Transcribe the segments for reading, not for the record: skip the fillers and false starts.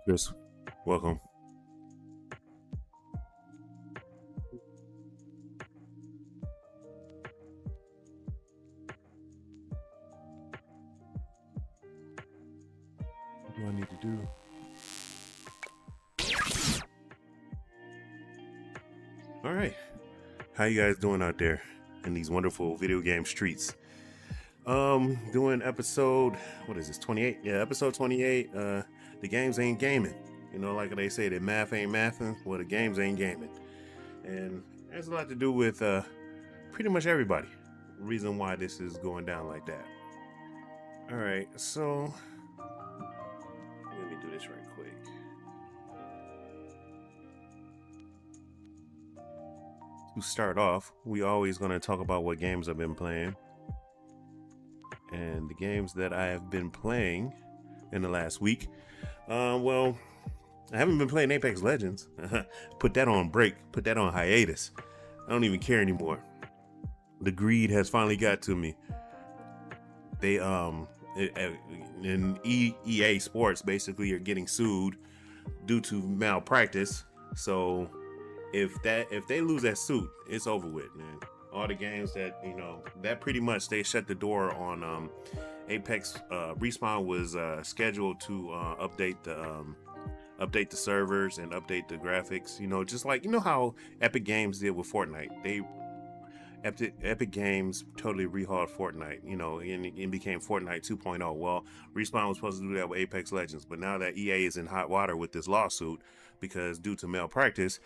Chris, welcome. What do I need to do? All right. How you guys doing out there in these wonderful video game streets? Doing episode, what is this, 28? Yeah, episode 28. The games ain't gaming. You know, like they say, that math ain't mathing. Well, the games ain't gaming. And it has a lot to do with pretty much everybody. Reason why this is going down like that. All right, so let me do this right quick. To start off, we always going to talk about what games I've been playing. And the games that I have been playing in the last week. Well, I haven't been playing Apex Legends. Put that on break. Put that on hiatus. I don't even care anymore. The greed has finally got to me. They in EA Sports basically are getting sued due to malpractice. So if they lose that suit, it's over with, man. All the games that that pretty much they shut the door on. Apex Respawn was scheduled to update the servers and update the graphics. Just like how Epic Games did with Fortnite. Epic Games totally rehauled Fortnite, and it became Fortnite 2.0. Well, Respawn was supposed to do that with Apex Legends, but now that EA is in hot water with this lawsuit because due to malpractice,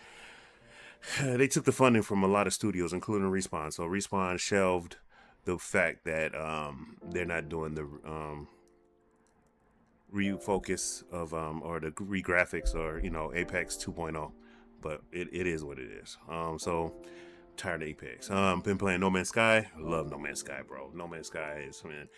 they took the funding from a lot of studios, including Respawn. So Respawn shelved the fact that they're not doing the refocus of or the re-graphics or Apex 2.0, but it is what it is. So tired of Apex. Been playing No Man's Sky. Love No Man's Sky, bro. No Man's Sky is, man.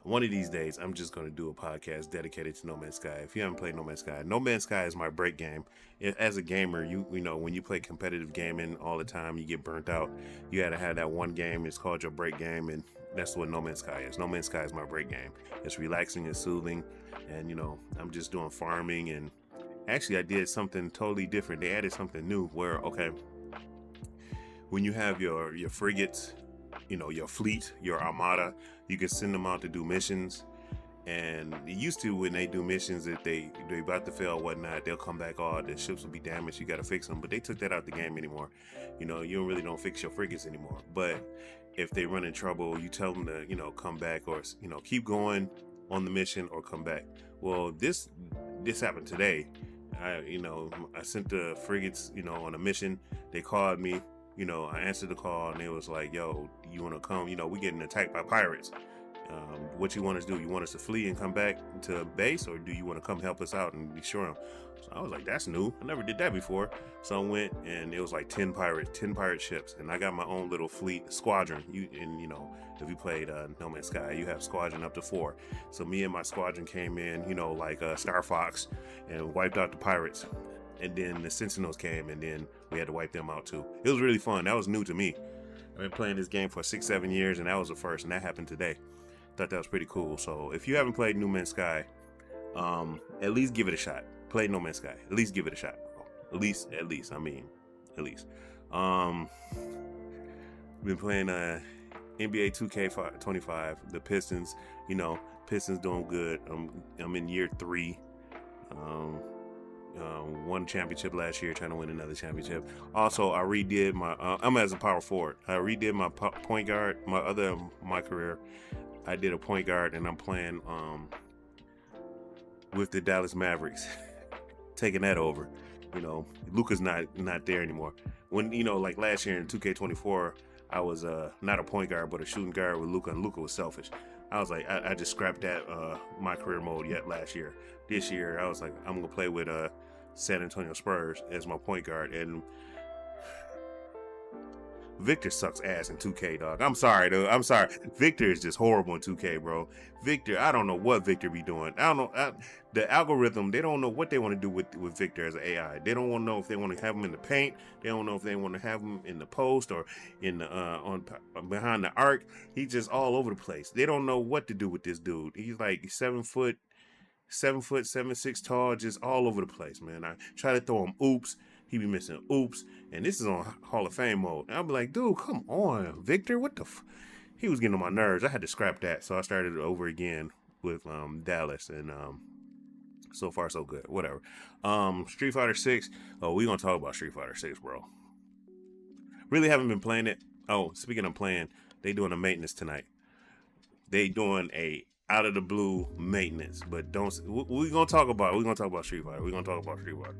One of these days, I'm just gonna do a podcast dedicated to No Man's Sky. If you haven't played No Man's Sky, No Man's Sky is my break game. As a gamer, you know when you play competitive gaming all the time, you get burnt out. You gotta have that one game. It's called your break game, and that's what No Man's Sky is. No Man's Sky is my break game. It's relaxing and soothing, and I'm just doing farming. And actually, I did something totally different. They added something new where when you have your frigates, your fleet, your armada, you can send them out to do missions. And it used to, when they do missions, if they about to fail or whatnot, they'll come back, oh, the ships will be damaged, you got to fix them. But they took that out the game anymore. You don't fix your frigates anymore. But if they run in trouble, you tell them to come back, or keep going on the mission or come back. Well, this happened today. I sent the frigates on a mission. They called me. I answered the call, and they was like, yo, you want to come? We getting attacked by pirates. What you want us to do? You want us to flee and come back to base, or do you want to come help us out and destroy them? So I was like, that's new. I never did that before. So I went, and it was like 10 pirate ships, and I got my own little fleet squadron. If you played No Man's Sky, you have squadron up to 4. So me and my squadron came in, like Star Fox, and wiped out the pirates. And then the Sentinels came, and then we had to wipe them out too. It was really fun. That was new to me. I've been playing this game for 6-7 years, and that was the first, and that happened today. Thought that was pretty cool. So if you haven't played No Man's Sky, at least give it a shot. Play No Man's Sky. At least give it a shot, bro. At least. Been playing NBA 2K25. The Pistons. Pistons doing good. I'm in year 3. Won championship last year, trying to win another championship. Also, I redid my I'm as a power forward. I redid my point guard. My career, I did a point guard, and I'm playing with the Dallas Mavericks, taking that over. Luka's not there anymore. When like last year in 2K24, I was not a point guard but a shooting guard with Luka, and Luka was selfish. I was like, I just scrapped that my career mode yet last year. This year, I was like, I'm gonna play with San Antonio Spurs as my point guard, and Victor sucks ass in 2K, dog. I'm sorry, dude. I'm sorry. Victor is just horrible in 2K, bro. Victor, I don't know what Victor be doing. I don't know. The algorithm, they don't know what they want to do with Victor as an AI. They don't want to know if they want to have him in the paint. They don't know if they want to have him in the post or in the on behind the arc. He's just all over the place. They don't know what to do with this dude. He's like 7 foot 7 foot, 7'6" tall, just all over the place, man. I try to throw him oops. He be missing oops. And this is on Hall of Fame mode. And I'll be like, dude, come on, Victor. What the He was getting on my nerves. I had to scrap that. So I started it over again with Dallas. And so far, so good. Whatever. Street Fighter 6. Oh, we going to talk about Street Fighter 6, bro. Really haven't been playing it. Oh, speaking of playing, they doing a maintenance tonight. They doing a out of the blue maintenance, but don't we're gonna talk about Street Fighter. We're gonna talk about Street Fighter,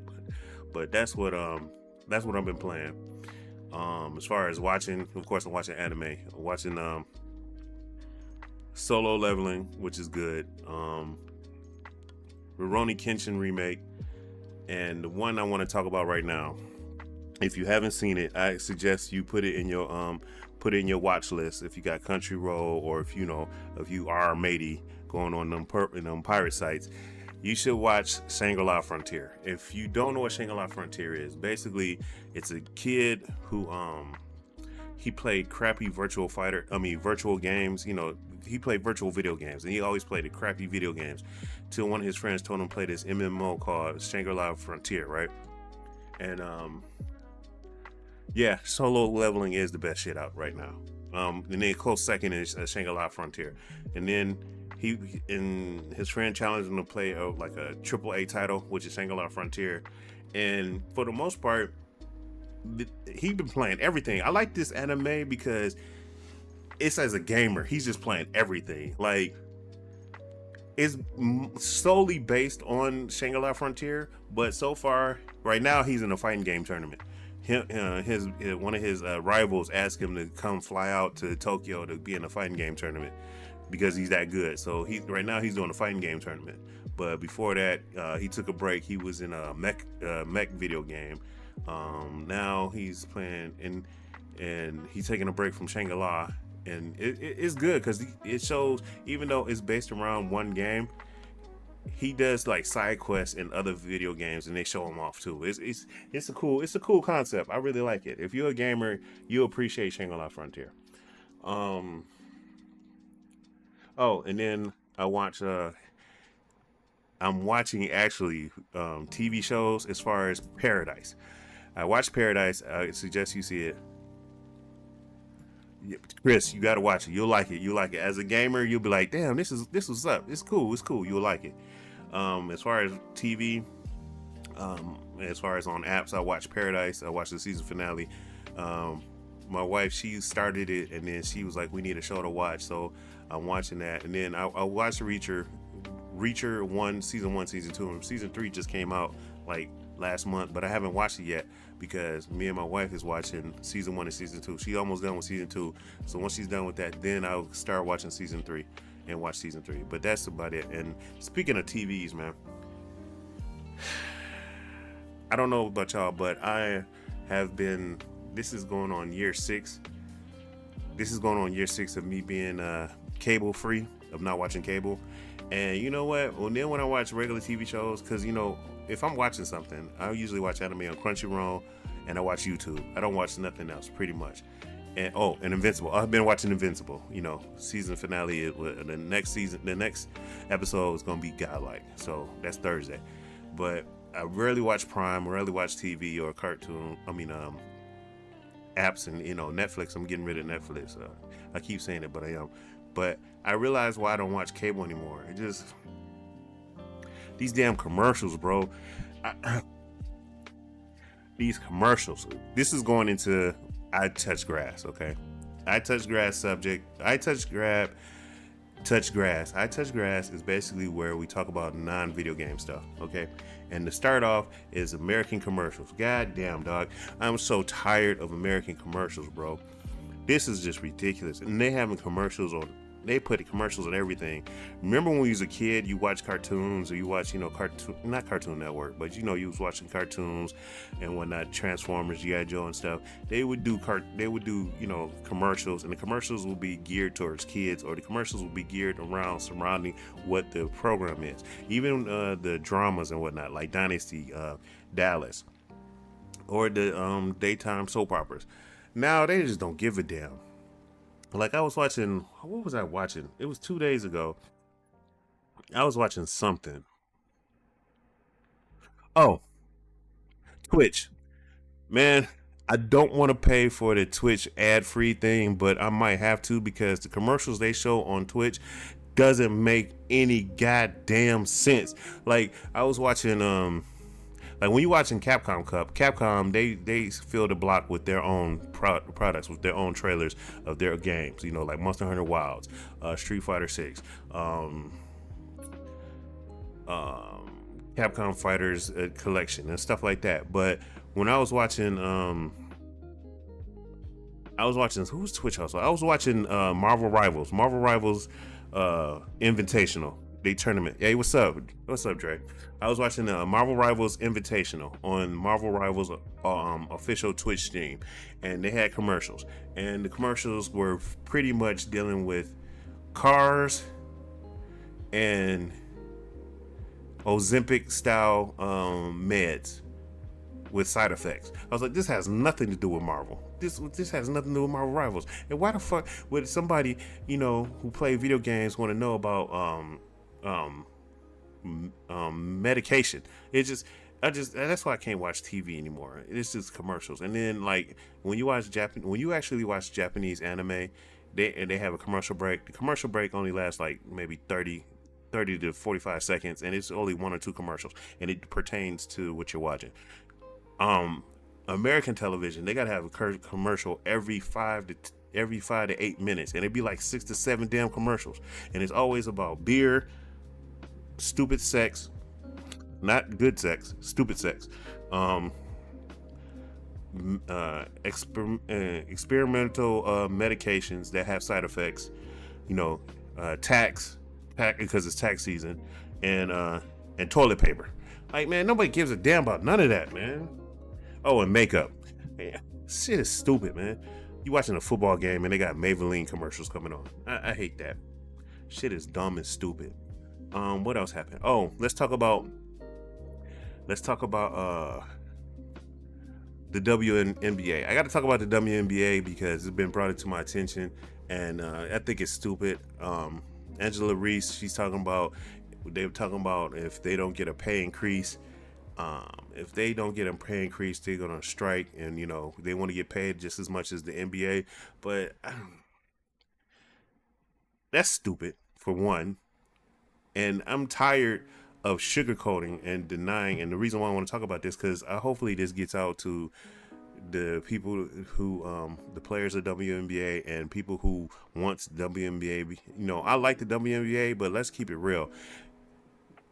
but that's what I've been playing. As far as watching, of course, I'm watching anime. I'm watching Solo Leveling, which is good. Rurouni Kenshin remake, and the one I want to talk about right now. If you haven't seen it, I suggest you put it in your watch list. If you got Crunchyroll, or if you are matey going on them pirate sites, you should watch Shangri-La Frontier. If you don't know what Shangri-La Frontier is, basically it's a kid who he played crappy virtual games. He played virtual video games, and he always played the crappy video games till one of his friends told him to play this MMO called Shangri-La Frontier, right? And yeah, Solo Leveling is the best shit out right now. And then close second is Shangri-La Frontier. And then his friend challenged him to play like a AAA title, which is Shangri-La Frontier. And for the most part, he's been playing everything. I like this anime because it's, as a gamer, he's just playing everything. Like, it's solely based on Shangri-La Frontier, but so far, right now, he's in a fighting game tournament. One of his rivals asked him to come fly out to Tokyo to be in a fighting game tournament because he's that good. So right now he's doing a fighting game tournament. But before that, he took a break. He was in a mech video game. Now he's playing and he's taking a break from Shangri-La, and it's good because it shows, even though it's based around one game, he does like side quests in other video games, and they show him off too. It's a cool concept. I really like it. If you're a gamer, you'll appreciate Shangri-La Frontier. Oh, and then I'm watching actually TV shows as far as Paradise. I watched Paradise. I suggest you see it. Chris, you gotta watch it. You'll like it. As a gamer, you'll be like, damn, this was up. It's cool. You'll like it. As far as TV, as far as on apps, I watched Paradise. I watched the season finale. My wife, she started it, and then she was like, we need a show to watch, so I'm watching that. And then I watched Reacher 1, season 1, season 2, and season 3 just came out like last month, but I haven't watched it yet because me and my wife is watching season 1 and season 2. She's almost done with season 2, so once she's done with that, then I'll start watching season 3 and watch season 3. But that's about it. And speaking of TVs, man, I don't know about y'all, but I have been, this is going on year 6. This is going on year 6 of me being cable free, of not watching cable. And you know what? Well, then when I watch regular TV shows, because if I'm watching something, I usually watch anime on Crunchyroll, and I watch YouTube. I don't watch nothing else, pretty much. And Invincible. I've been watching Invincible. Season finale. The next episode is gonna be godlike. So that's Thursday. But I rarely watch Prime. I rarely watch TV or cartoon. Apps and Netflix. I'm getting rid of Netflix. I keep saying it, but I am. But I realize why I don't watch cable anymore. It just, these damn commercials, bro. These commercials. This is going into I touch grass, okay? I touch grass subject. I touch grass. I touch grass is basically where we talk about non-video game stuff, okay? And to start off is American commercials. God damn, dog. I'm so tired of American commercials, bro. This is just ridiculous. And they having commercials on. They put commercials on everything. Remember when you was a kid, you watch cartoons, or you watch, not Cartoon Network, but you was watching cartoons and whatnot, Transformers, G.I. Joe and stuff. They would do commercials, and the commercials will be geared towards kids, or the commercials will be geared around surrounding what the program is. Even the dramas and whatnot, like Dynasty, Dallas, or the daytime soap operas. Now they just don't give a damn. Like I was watching, what was I watching? It was 2 days ago. I was watching something. Oh, Twitch. Man, I don't want to pay for the Twitch ad-free thing, but I might have to because the commercials they show on Twitch doesn't make any goddamn sense. Like I was watching like when you watching Capcom Cup, Capcom they fill the block with their own products, with their own trailers of their games. You know, like Monster Hunter Wilds, Street Fighter 6, um, Capcom Fighters collection and stuff like that. But when I was watching who's Twitch also. I was watching Marvel Rivals, Invitational, they tournament. Hey, what's up? What's up, Dre? I was watching the Marvel Rivals Invitational on Marvel Rivals official Twitch stream, and they had commercials, and the commercials were pretty much dealing with cars and Ozempic style meds with side effects. I was like, this has nothing to do with Marvel. This has nothing to do with Marvel Rivals. And why the fuck would somebody, who play video games want to know about medication? That's why I can't watch TV anymore. It's just commercials. And then like when you actually watch Japanese anime, they have a commercial break. The commercial break only lasts like maybe 30 to 45 seconds, and it's only one or two commercials, and it pertains to what you're watching. American television, they gotta have a commercial every 5 to 8 minutes, and it'd be like 6 to 7 damn commercials, and it's always about beer, stupid sex, not good sex, stupid sex, experimental medications that have side effects, tax because it's tax season, and toilet paper. Like, man, nobody gives a damn about none of that, man. Oh, and makeup. Man, shit is stupid, man. You watching a football game and they got Maybelline commercials coming on. I hate that. Shit is dumb and stupid. What else happened? Oh, let's talk about the WNBA. I got to talk about the WNBA because it's been brought to my attention, and I think it's stupid. Angela Reese, they were talking about if they don't get a pay increase, they're gonna strike, and they want to get paid just as much as the NBA. But that's stupid for one, and I'm tired of sugarcoating and denying. And the reason why I want to talk about this because hopefully this gets out to the people who the players of WNBA and people who wants WNBA. I like the WNBA, but let's keep it real.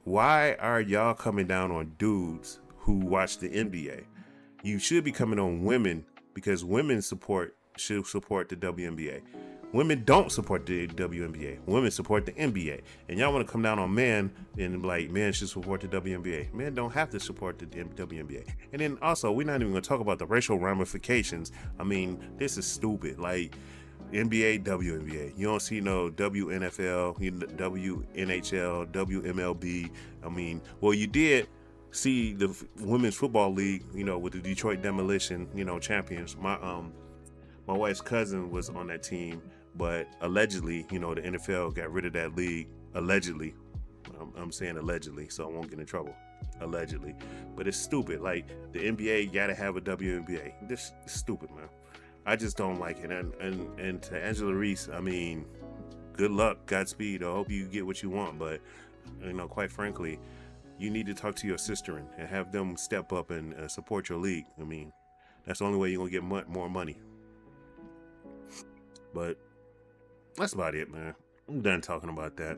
Why are y'all coming down on dudes who watch the NBA? You should be coming on women because women should support the WNBA. Women don't support the WNBA. Women support the NBA. And y'all want to come down on men and like men should support the WNBA. Men don't have to support the WNBA. And then also, we're not even going to talk about the racial ramifications. I mean, this is stupid. Like NBA, WNBA. You don't see no WNFL, WNHL, WMLB. I mean, well, you did see the Women's Football League, with the Detroit Demolition, champions. My wife's cousin was on that team, but allegedly, the NFL got rid of that league. Allegedly. I'm saying allegedly, so I won't get in trouble. Allegedly. But it's stupid. Like, the NBA gotta have a WNBA. This is stupid, man. I just don't like it. And to Angela Reese, I mean, good luck, Godspeed. I hope you get what you want. But, quite frankly, you need to talk to your sister and have them step up and support your league. I mean, that's the only way you're going to get more money. But that's about it, man. I'm done talking about that.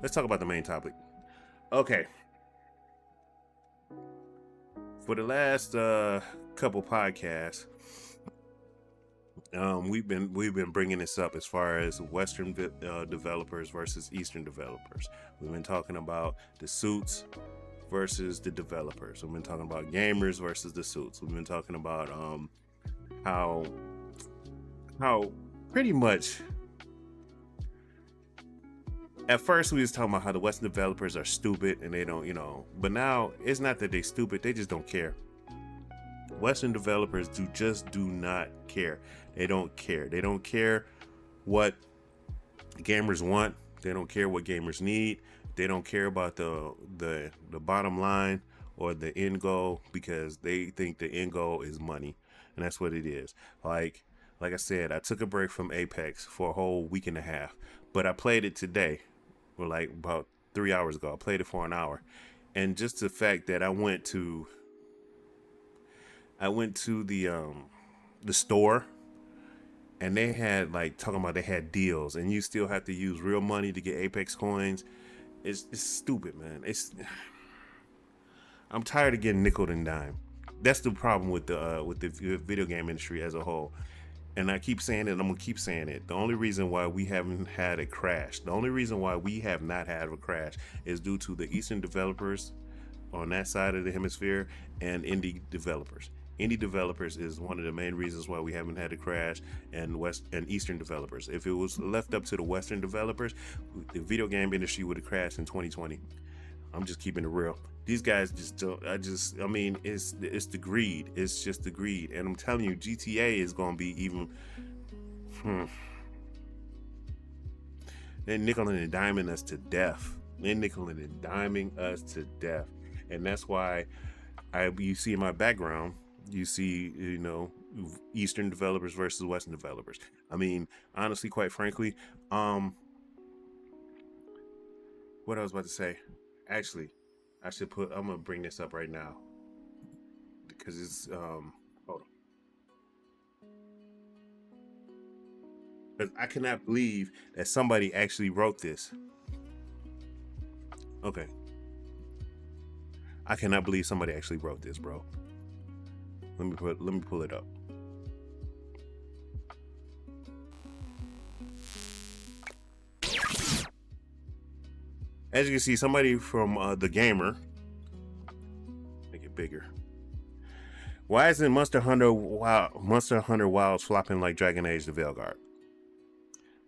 Let's talk about the main topic. Okay. For the last couple podcasts, we've been bringing this up as far as Western developers versus Eastern developers. We've been talking about the suits versus the developers. We've been talking about gamers versus the suits. We've been talking about how pretty much at first we was talking about how the Western developers are stupid and they don't, but now it's not that they stupid, they just don't care. Western developers do not care. They don't care. They don't care what gamers want. They don't care what gamers need. They don't care about the bottom line or the end goal, because they think the end goal is money, and that's what it is. Like like I said, I took a break from Apex for a whole week and a half, but I played it today, or like about 3 hours ago. I played it for an hour, and just the fact that I went to the store, and they had, like, talking about they had deals, and you still have to use real money to get Apex coins. It's stupid, man. I'm tired of getting nickel and dime. That's the problem with the video game industry as a whole. And I keep saying it, and I'm gonna keep saying it. The only reason why we haven't had a crash, the only reason why we have not had a crash, is due to the Eastern developers on that side of the hemisphere and indie developers. Indie developers is one of the main reasons why we haven't had a crash, and West and Eastern developers. If it was left up to the Western developers, the video game industry would have crashed in 2020. I'm just keeping it real. These guys just don't. I mean, it's the greed. It's just the greed, and I'm telling you, GTA is gonna be even. Hmm, they're nickel and diming us to death. They're nickel and diming us to death, and that's why you see in my background, you see, Eastern developers versus Western developers. I mean, honestly, quite frankly, what I was about to say, actually, I'm gonna bring this up right now because it's hold on, because I cannot believe that somebody actually wrote this. Okay, I cannot believe somebody actually wrote this, bro. Let me pull it up. As you can see, somebody from the Gamer, make it bigger. Why isn't Monster Hunter Wilds flopping like Dragon Age the Veilguard?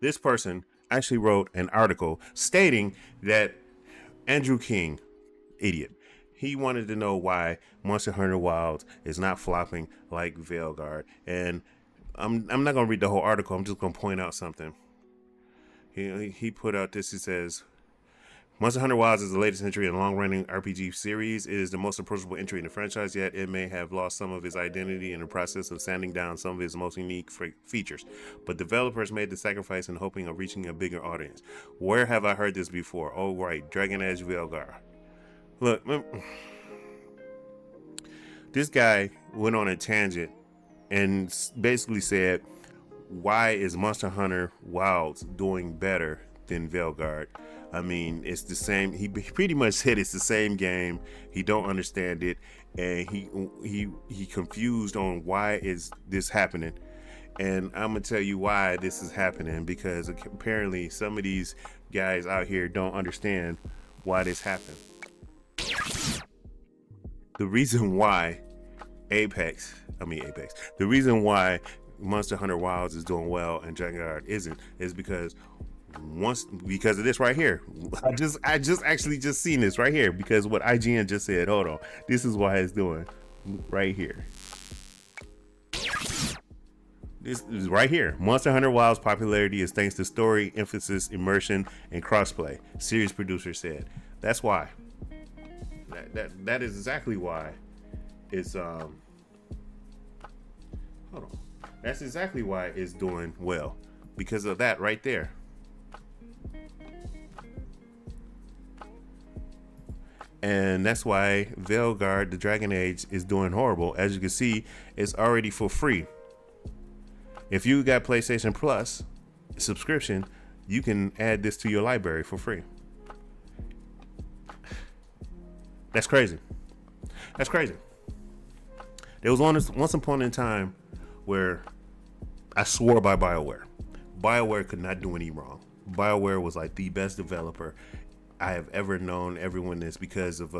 This person actually wrote an article stating that Andrew King, idiot, he wanted to know why Monster Hunter Wilds is not flopping like Veilguard. And I'm not gonna read the whole article. I'm just gonna point out something. He put out this. He says, Monster Hunter Wilds is the latest entry in a long-running RPG series. It is the most approachable entry in the franchise, yet it may have lost some of its identity in the process of sanding down some of its most unique features. But developers made the sacrifice in hoping of reaching a bigger audience. Where have I heard this before? Oh, right, Dragon Age Veilguard. Look, this guy went on a tangent and basically said, why is Monster Hunter Wilds doing better than Veilguard? I mean, it's the same. He pretty much said it's the same game. He don't understand it, and he confused on why is this happening. And I'm gonna tell you why this is happening, because apparently some of these guys out here don't understand why this happened. The reason why the reason why Monster Hunter Wilds is doing well and Dragon Guard isn't is because of this right here. I just actually just seen this right here, because what IGN just said. Hold on, this is why it's doing right here. This is right here. Monster Hunter Wilds' popularity is thanks to story, emphasis, immersion, and crossplay. Series producer said. That's why. That is exactly why it's hold on. That's exactly why it's doing well, because of that right there. And that's why Veilguard, the Dragon Age, is doing horrible. As you can see, it's already for free. If you got PlayStation Plus subscription, you can add this to your library for free. That's crazy. That's crazy. There was once upon a time where I swore by BioWare. BioWare could not do any wrong. BioWare was like the best developer I have ever known. Everyone is, because of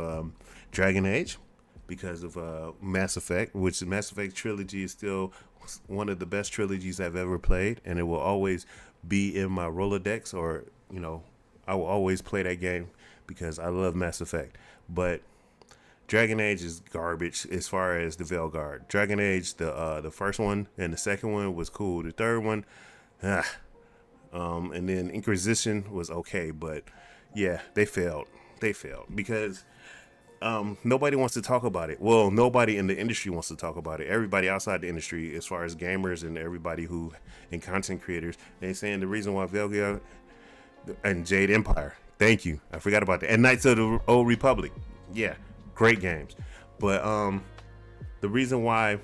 Dragon Age, because of Mass Effect, which the Mass Effect trilogy is still one of the best trilogies I've ever played, and it will always be in my Rolodex, or I will always play that game because I love Mass Effect. But Dragon Age is garbage as far as the Veilguard. Dragon Age, the first one and the second one was cool. The third one, And then Inquisition was okay, but yeah, they failed. They failed because nobody wants to talk about it. Well, nobody in the industry wants to talk about it. Everybody outside the industry, as far as gamers and everybody who and content creators, they saying the reason why Velga and Jade Empire. Thank you. I forgot about that. And Knights of the Old Republic. Yeah, great games. But the reason why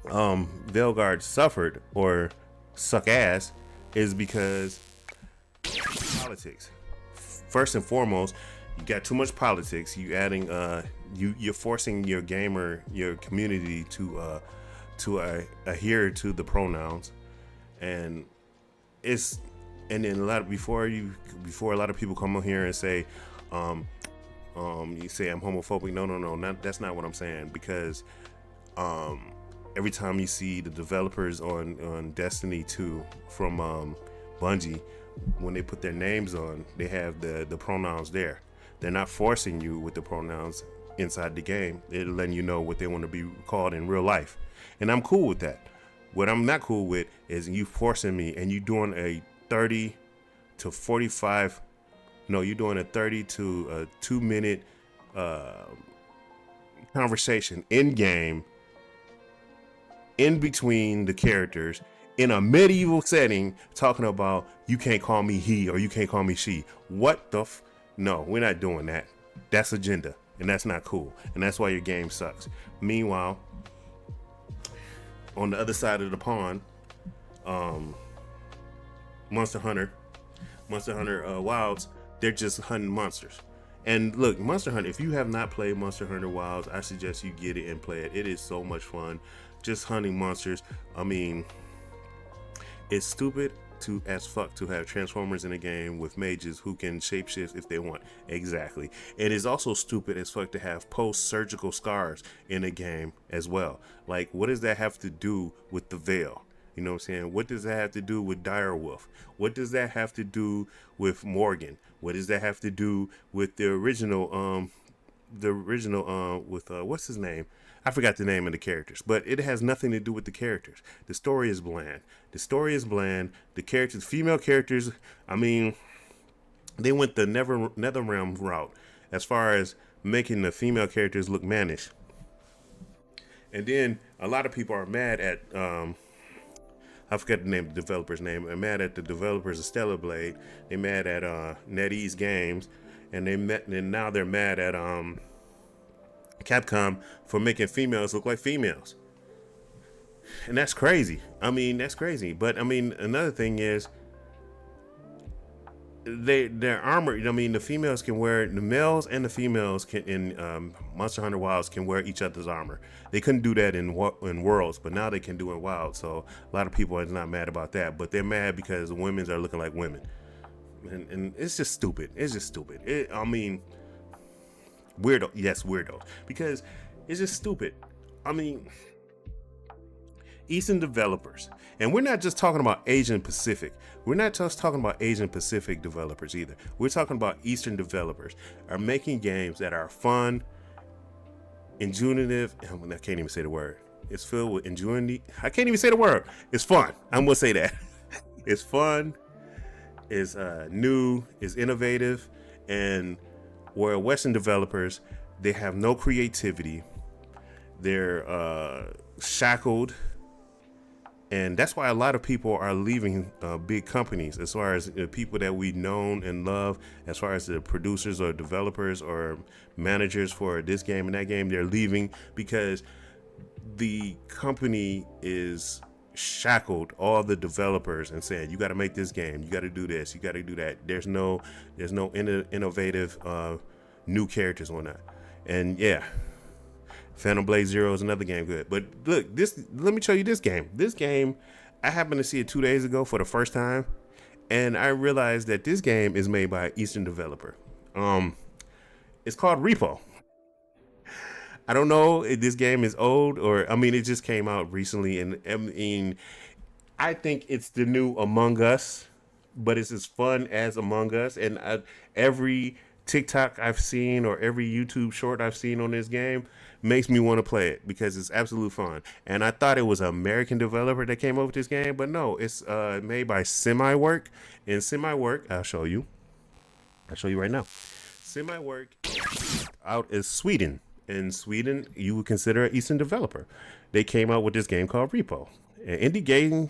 Velgard suffered or suck ass is because politics. First and foremost, you got too much politics. You adding you're forcing your community to adhere to the pronouns, and it's and then before a lot of people come on here and say you say I'm homophobic. No, that's not what I'm saying, because every time you see the developers on Destiny 2 from Bungie, when they put their names on, they have the pronouns there. They're not forcing you with the pronouns inside the game. They're letting you know what they want to be called in real life. And I'm cool with that. What I'm not cool with is you forcing me and you doing a 30 to 45, no, you're doing a 30 to a 2-minute conversation in game, in between the characters, in a medieval setting, talking about you can't call me he or you can't call me she. What the no, we're not doing that. That's agenda, and that's not cool, and that's why your game sucks. Meanwhile, on the other side of the pond, Monster Hunter Wilds, they're just hunting monsters. And look, Monster Hunter, if you have not played Monster Hunter Wilds, I suggest you get it and play it. It is so much fun, just hunting monsters. I mean, it's stupid as fuck to have Transformers in a game with mages who can shapeshift if they want. Exactly. It is also stupid as fuck to have post-surgical scars in a game as well. Like, what does that have to do with the Veil? You know what I'm saying? What does that have to do with Direwolf? What does that have to do with Morgan? What does that have to do with the original with what's his name? I forgot the name of the characters, but it has nothing to do with the characters. The story is bland. The characters, female characters, I mean, they went the NetherRealm route as far as making the female characters look mannish. And then a lot of people are mad at I forget the name of the developer's name. They're mad at the developers of Stellar Blade. They're mad at NetEase Games, and now they're mad at Capcom for making females look like females. And that's crazy. I mean, that's crazy. But I mean, another thing is their armor. I mean, the females can wear, the males and the females can in Monster Hunter Wilds can wear each other's armor. They couldn't do that in Worlds, but now they can do it in Wilds. So a lot of people are not mad about that, but they're mad because women are looking like women, and it's just stupid. It's just stupid. I mean, weirdo. Yes, weirdo. Because it's just stupid. I mean, Eastern developers, and we're not just talking about Asian Pacific. We're not just talking about Asian Pacific developers either. We're talking about Eastern developers are making games that are fun, intuitive. I can't even say the word. It's filled with ingenuity. I can't even say the word. It's fun. I'm gonna say that. It's fun. It's new. It's innovative. And where Western developers, they have no creativity. They're shackled. And that's why a lot of people are leaving big companies, as far as people that we've known and love, as far as the producers or developers or managers for this game and that game. They're leaving because the company is shackled all the developers and saying, you got to make this game, you got to do this, you got to do that. There's no innovative new characters on that. And yeah, Phantom Blade Zero is another game good. But look, let me show you this game. This game, I happened to see it 2 days ago for the first time, and I realized that this game is made by an Eastern developer. It's called Repo. I don't know if this game is old or, I mean, it just came out recently, and I mean, I think it's the new Among Us, but it's as fun as Among Us, and every TikTok I've seen or every YouTube short I've seen on this game makes me want to play it because it's absolute fun. And I thought it was an American developer that came up with this game, but no, it's made by Semi-Work. And Semi-Work, I'll show you right now. Semi-Work out is Sweden. In Sweden, you would consider an Eastern developer. They came out with this game called Repo. An indie game.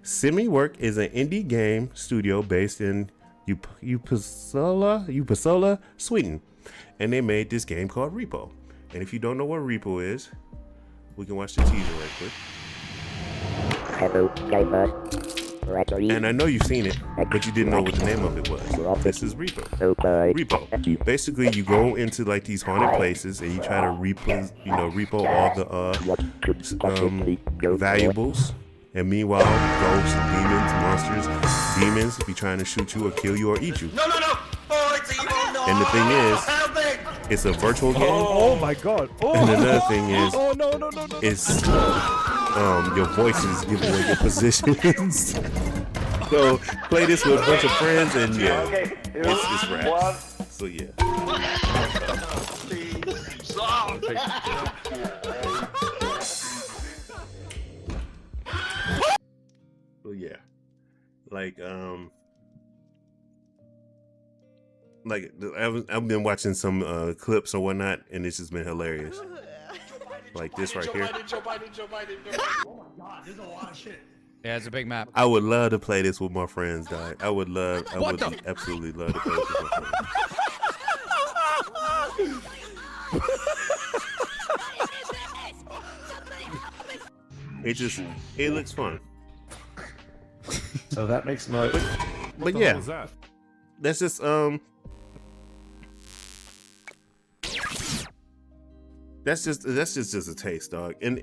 Semi-Work is an indie game studio based in Uppsala, Sweden, and they made this game called Repo. And if you don't know what Repo is, we can watch the teaser right quick. Hello, gamer. And I know you've seen it, but you didn't know what the name of it was. This is Repo. Repo. Basically, you go into like these haunted places and you try to repo all the valuables. And meanwhile, ghosts, demons, monsters, demons be trying to shoot you or kill you or eat you. No! Oh, it's evil! No! And the thing is, Help me! it's a virtual game. Oh my god! Oh. And another thing is, Oh no! it's your voices give away your positions. So play this with a bunch of friends, and yeah, it's rap. So yeah. So yeah, I've been watching some clips or whatnot, and it's just been hilarious. Like this right here. Oh my god, there's a lot of shit. Yeah, it's a big map. I would love to play this with my friends, dog. I would absolutely love to play this with my friends. It looks fun. So that makes no. But yeah, that's just that's just a taste, dog. And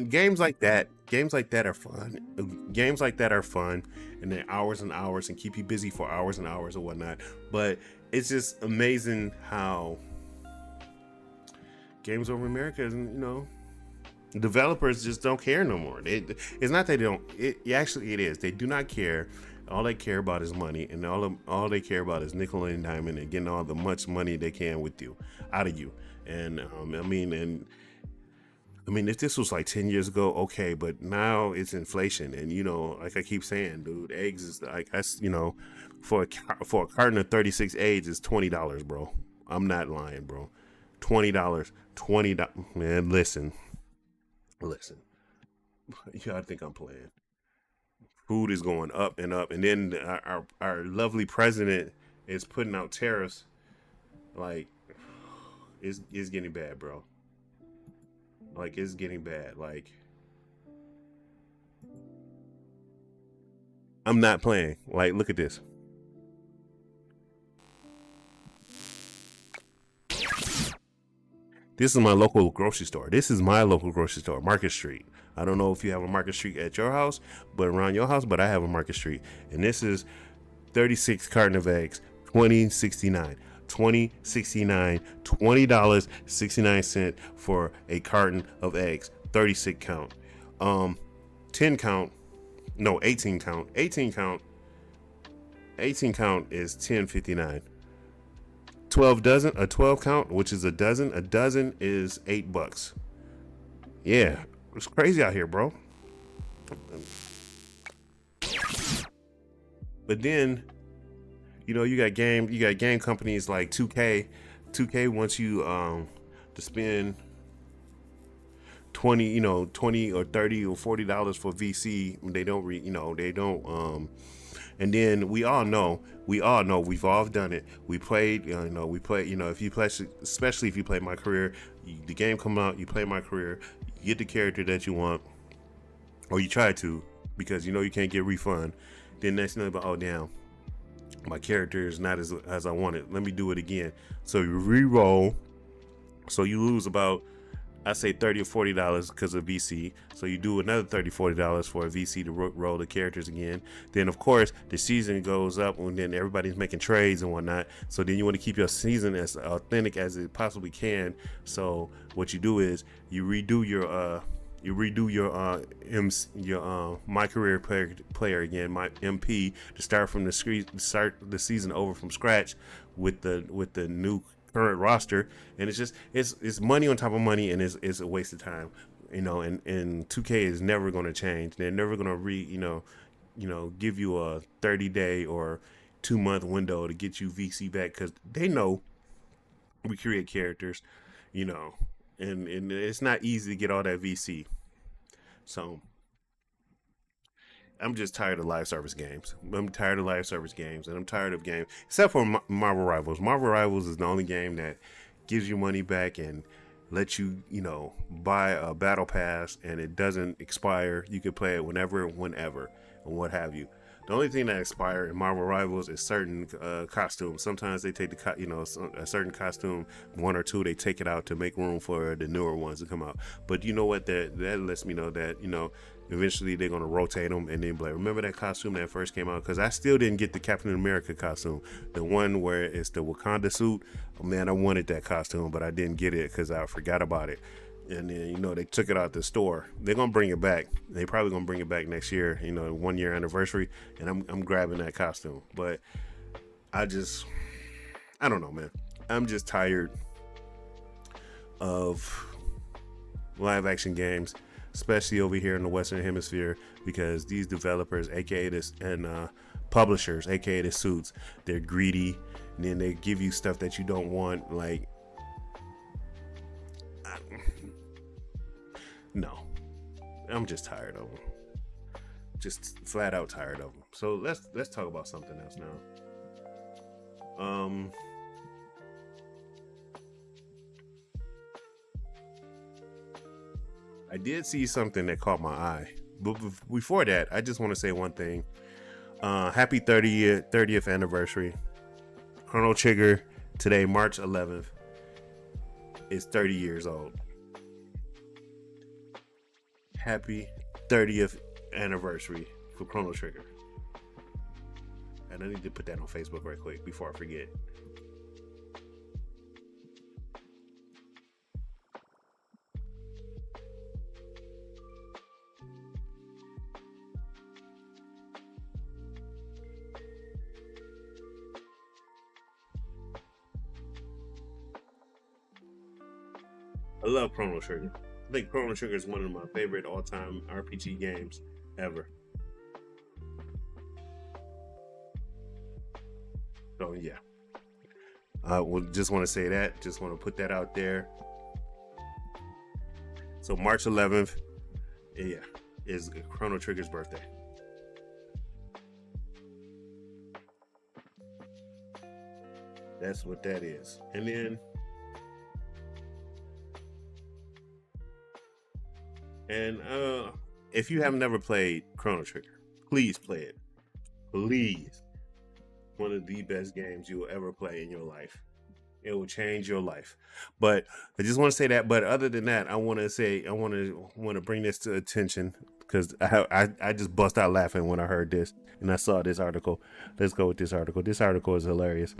games like that are fun. Games like that are fun, and they're hours and hours and keep you busy for hours and hours or whatnot. But it's just amazing how games over America, developers just don't care no more. It's not that they don't. It is. They do not care. All they care about is money, and all they care about is nickel and diamond and getting all the much money they can out of you. And I mean, if this was like 10 years ago, okay, but now it's inflation, and like I keep saying, dude, eggs is like for a carton of 36 eggs is $20, bro. I'm not lying, bro. $20, man. Listen. Y'all think I'm playing? Food is going up and up, and then our lovely president is putting out tariffs. Like, it's getting bad, bro. Like, it's getting bad. Like, I'm not playing. Like, look at this. This is my local grocery store. Market Street. I don't know if you have a Market Street at your house, but around your house, but I have a Market Street. And this is 36 carton of eggs, $20.69. $20.69 for a carton of eggs, 36 count. 18 count is $10.59. 12 count, which is a dozen is $8. Yeah, it's crazy out here, bro. But then, you got game companies like 2K. 2K wants you to spend $20 or $30 or $40 for VC. They don't and then we all know we've all done it. We played, if you play, especially if you play My Career, the game come out, you play My Career, you get the character that you want, or you try to, because you can't get refund. Then next thing about, oh damn, my character is not as I wanted. Let me do it again. So you re-roll. So you lose about, I say $30 or $40 because of VC. So you do another $30, $40 for a VC to roll the characters again. Then of course the season goes up, and then everybody's making trades and whatnot. So then you want to keep your season as authentic as it possibly can. So what you do is you redo You redo your my career player again, my MP, to start from start the season over from scratch with the new current roster, and it's money on top of money, and it's a waste of time, and 2K is never going to change. They're never going to give you a 30-day or 2-month window to get you VC back, because they know we create characters, and it's not easy to get all that VC. So I'm just tired of live service games. I'm tired of live service games, and I'm tired of games, except for Marvel Rivals. Marvel Rivals is the only game that gives you money back and lets you, buy a battle pass, and it doesn't expire. You can play it whenever, and what have you. The only thing that expire in Marvel Rivals is certain costumes. Sometimes they take a certain costume, 1 or 2, they take it out to make room for the newer ones to come out. But you know what? That lets me know that eventually they're gonna rotate them, and then be like, remember that costume that first came out? Because I still didn't get the Captain America costume, the one where it's the Wakanda suit. Oh man, I wanted that costume, but I didn't get it because I forgot about it. And then they took it out the store. They're gonna bring it back. They probably gonna bring it back next year. 1 year anniversary, and I'm grabbing that costume. But I don't know, man. I'm just tired of live action games, especially over here in the Western Hemisphere, because these developers, aka this, and publishers, aka the suits, they're greedy, and then they give you stuff that you don't want, like. No, I'm just tired of them. Just flat out tired of them. So let's talk about something else now. I did see something that caught my eye, but before that, I just want to say one thing. Happy 30th anniversary. Chrono Trigger today, March 11th, is 30 years old. Happy 30th anniversary for Chrono Trigger. And I need to put that on Facebook right quick before I forget. I love Chrono Trigger. I think Chrono Trigger is one of my favorite all-time RPG games ever. So yeah, I just want to say that. Just want to put that out there. So March 11th, yeah, is Chrono Trigger's birthday. That's what that is. And then. And if you have never played Chrono Trigger, please play it. Please. One of the best games you will ever play in your life. It will change your life. But I just want to say that. But other than that, I want to bring this to attention, because I just bust out laughing when I heard this and I saw this article. Let's go with this article. This article is hilarious.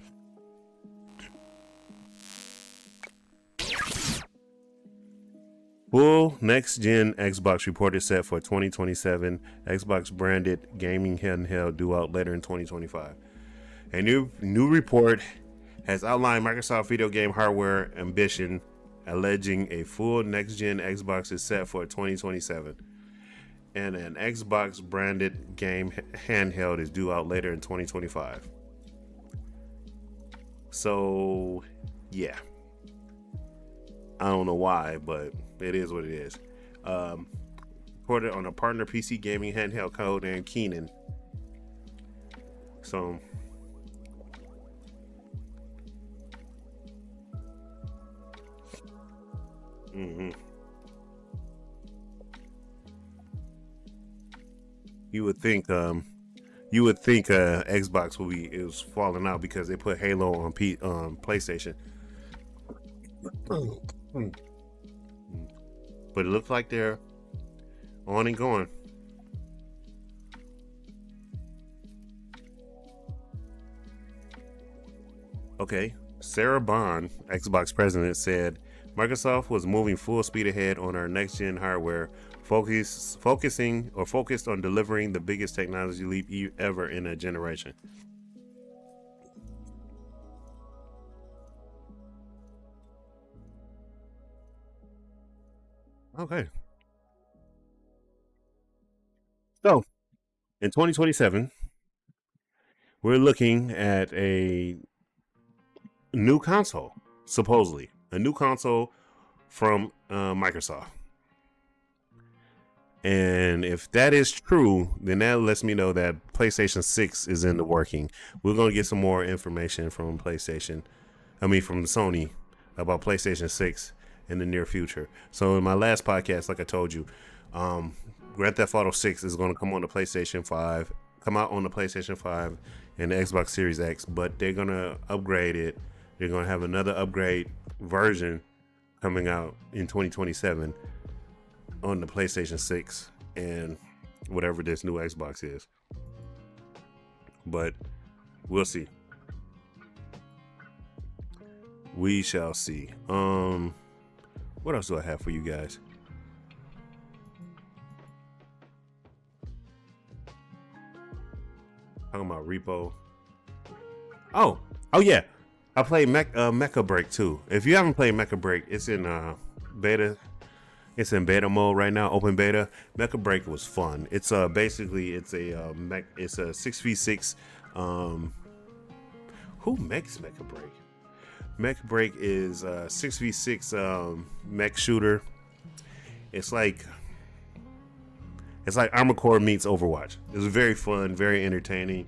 Full next-gen Xbox reported set for 2027. Xbox branded gaming handheld due out later in 2025. A new report has outlined Microsoft video game hardware ambition, alleging a full next-gen Xbox is set for 2027, and an Xbox branded game handheld is due out later in 2025. So, yeah. I don't know why, but it is what it is. Reported on a partner PC gaming handheld code and Keenan. So, you would think Xbox was falling out because they put Halo on PlayStation. But it looks like they're on and going. Okay, Sarah Bond, Xbox president, said Microsoft was moving full speed ahead on our next-gen hardware, focused on delivering the biggest technology leap ever in a generation. Okay. So, in 2027, we're looking at a new console, supposedly. A new console from Microsoft. And if that is true, then that lets me know that PlayStation 6 is in the working. We're going to get some more information from from Sony about PlayStation 6 in the near future. So in my last podcast, like I told you, Grand Theft Auto 6 is going to come out on the PlayStation 5 and the Xbox Series X, but they're going to upgrade it. They're going to have another upgrade version coming out in 2027 on the PlayStation 6 and whatever this new Xbox is. But we'll see. We shall see. What else do I have for you guys? Talking about Repo. Oh yeah. I played Mecha Break too. If you haven't played Mecha Break, it's in beta. It's in beta mode right now, open beta. Mecha Break was fun. It's basically it's a 6v6. Who makes Mecha Break? Mecha Break is a 6v6 mech shooter. It's like Armored Core meets Overwatch. It was very fun, very entertaining.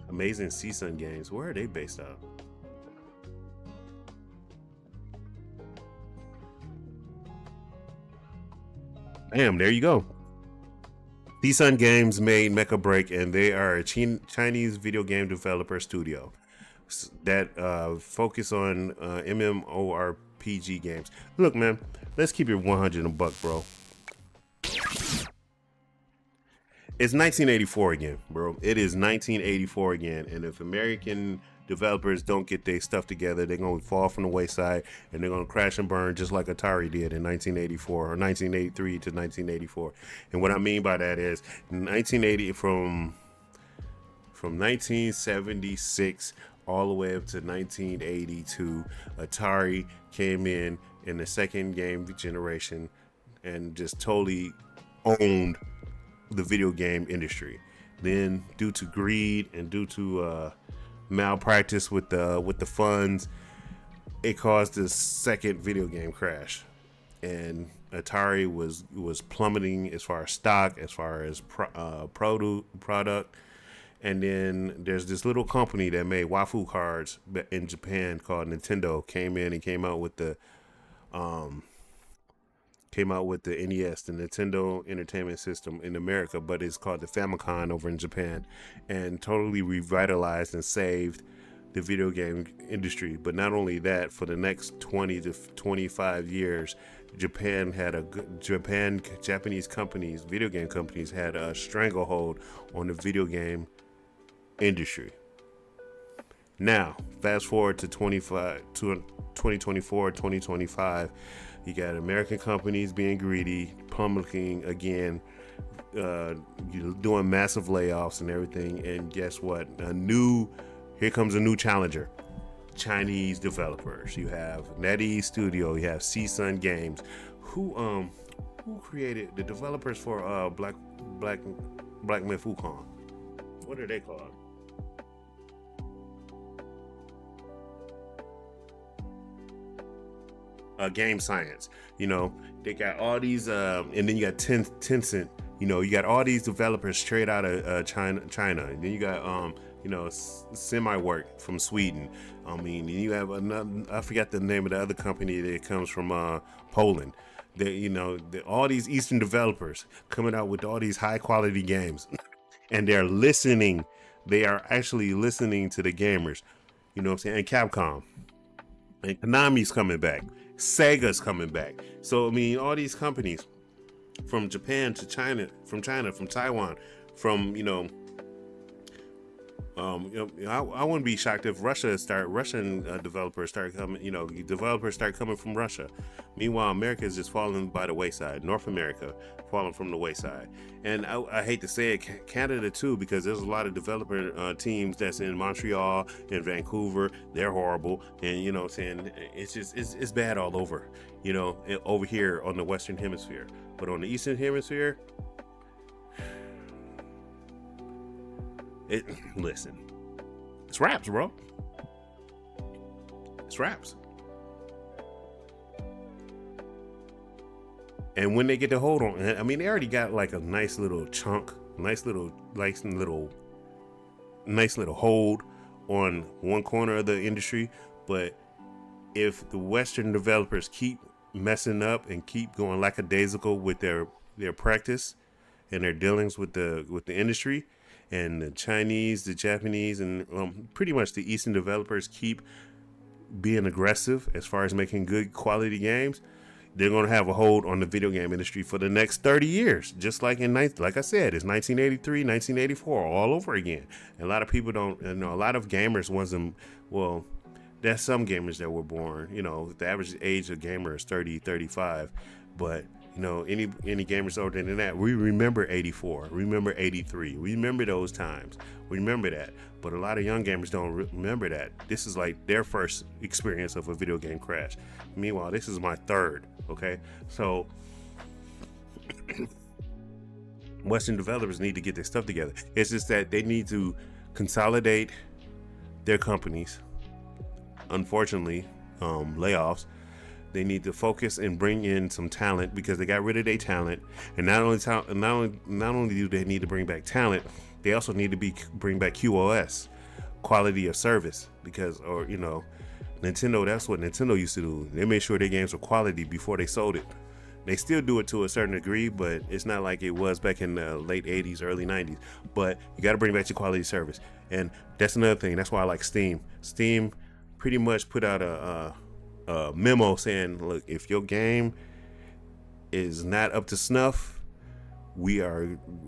Amazing CSUN games. Where are they based out? Bam, there you go. CSUN Games made Mecha Break, and they are a Chinese video game developer studio that focus on MMORPG games. Look, man, let's keep it 100 a buck, bro. It's 1984 again, bro. It is 1984 again, and if American developers don't get their stuff together, they're gonna fall from the wayside, and they're gonna crash and burn just like Atari did in 1984 or 1983 to 1984. And what I mean by that is 1980 from 1976 all the way up to 1982, Atari came in the second game generation and just totally owned the video game industry. Then, due to greed and due to malpractice with the funds, it caused this second video game crash, and Atari was plummeting as far as stock, as far as product. And then there's this little company that made wafu cards in Japan called Nintendo, came out with the NES, the Nintendo Entertainment System in America, but it's called the Famicom over in Japan, and totally revitalized and saved the video game industry. But not only that, for the next 20 to 25 years, Japanese companies, video game companies, had a stranglehold on the video game industry. Now, fast forward to 2024, 2025. You got American companies being greedy, plummeting again, doing massive layoffs and everything. And guess what? Here comes a new challenger. Chinese developers. You have NetEase Studio. You have CSUN Games. Who created the developers for Black Myth Wukong? What are they called? Game Science. They got all these, and then you got Tencent. You got all these developers straight out of China. And then you got Semi-Work from Sweden. And you have another. I forgot the name of the other company that comes from Poland. All these Eastern developers coming out with all these high quality games, and they're listening. They are actually listening to the gamers. You know what I'm saying? And Capcom and Konami's coming back. Sega's coming back. So all these companies from Japan to China, from Taiwan, from I wouldn't be shocked if Russian developers start coming. Developers start coming from Russia. Meanwhile, America is just falling by the wayside. North America falling from the wayside, and I hate to say it, Canada too, because there's a lot of developer teams that's in Montreal and Vancouver. They're horrible, and what I'm saying, it's bad all over. Over here on the Western Hemisphere, but on the Eastern Hemisphere. Listen, it's raps, bro. It's raps. And when they get the hold on, I mean, they already got like a nice little chunk, nice little hold on one corner of the industry. But if the Western developers keep messing up and keep going lackadaisical with their practice and their dealings with the industry, and the Chinese, the Japanese, and pretty much the Eastern developers keep being aggressive as far as making good quality games, they're going to have a hold on the video game industry for the next 30 years. Just like like I said, it's 1983, 1984, all over again. And a lot of people don't, a lot of gamers wasn't, well, there's some gamers that were born, the average age of gamer is 30, 35, but any gamers older than that, we remember 84, remember 83, we remember those times, we remember that. But a lot of young gamers don't remember that. This is like their first experience of a video game crash. Meanwhile, this is my third. Okay, so Western developers need to get their stuff together. It's just that they need to consolidate their companies. Unfortunately, layoffs. They need to focus and bring in some talent, because they got rid of their talent. And not only do they need to bring back talent, they also need to bring back QoS, quality of service, because Nintendo, that's what Nintendo used to do. They made sure their games were quality before they sold it. They still do it to a certain degree, but it's not like it was back in the late 80s, early 90s. But you got to bring back your quality service. And that's another thing. That's why I like Steam. Steam pretty much put out a memo saying, look, if your game is not up to snuff, we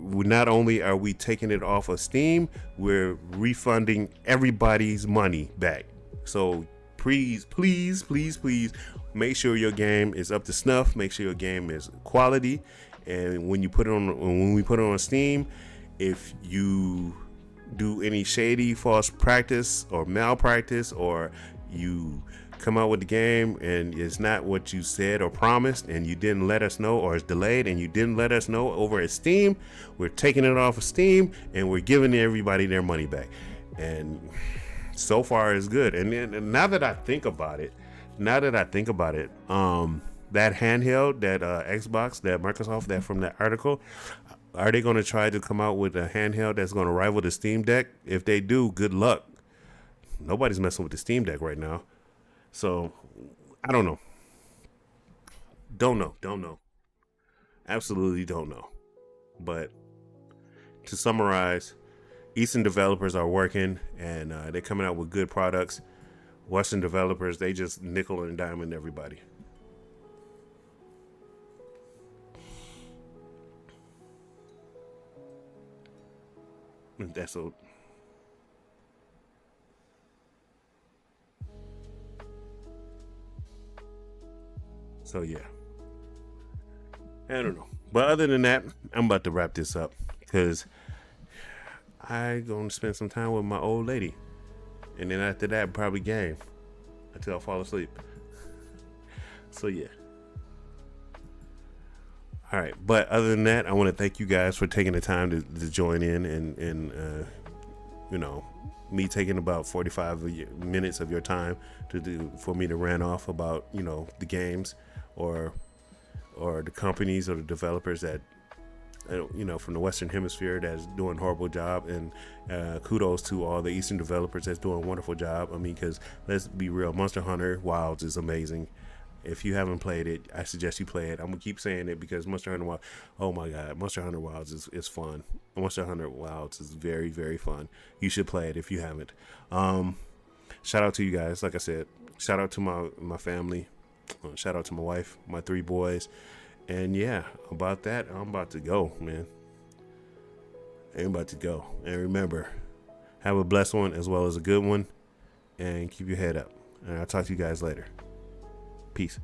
not only are we taking it off of Steam, we're refunding everybody's money back. So please make sure your game is up to snuff. Make sure your game is quality. And when we put it on Steam, if you do any shady, false practice or malpractice, or you come out with the game and it's not what you said or promised, and you didn't let us know, or it's delayed and you didn't let us know over at Steam, we're taking it off of Steam and we're giving everybody their money back. And so far it's good. And now that I think about it, that handheld, that Xbox, that Microsoft, that from that article, are they going to try to come out with a handheld that's going to rival the Steam Deck? If they do, good luck. Nobody's messing with the Steam Deck right now. So, I don't know. Don't know. Absolutely don't know. But to summarize, Eastern developers are working, and they're coming out with good products. Western developers, they just nickel and diamond everybody. That's a... So yeah, I don't know. But other than that, I'm about to wrap this up, because I gonna spend some time with my old lady, and then after that, probably game until I fall asleep. So yeah. All right. But other than that, I want to thank you guys for taking the time to join in, and me taking about 45 minutes of your time for me to rant off about the games or the companies or the developers that from the Western Hemisphere that's doing a horrible job, and kudos to all the Eastern developers that's doing a wonderful job. I mean, because let's be real, Monster Hunter Wilds is amazing. If you haven't played it, I suggest you play it. I'm gonna keep saying it because Monster Hunter Wilds, oh my god, Monster Hunter Wilds is fun. Monster Hunter Wilds is very, very fun. You should play it if you haven't. Shout out to you guys. Like I said, shout out to my family. Shout out to my wife, my 3 boys. And yeah, about that, I'm about to go, man. I'm about to go. And remember, Have a blessed one as well as a good one, and keep your head up. And I'll talk to you guys later. Peace.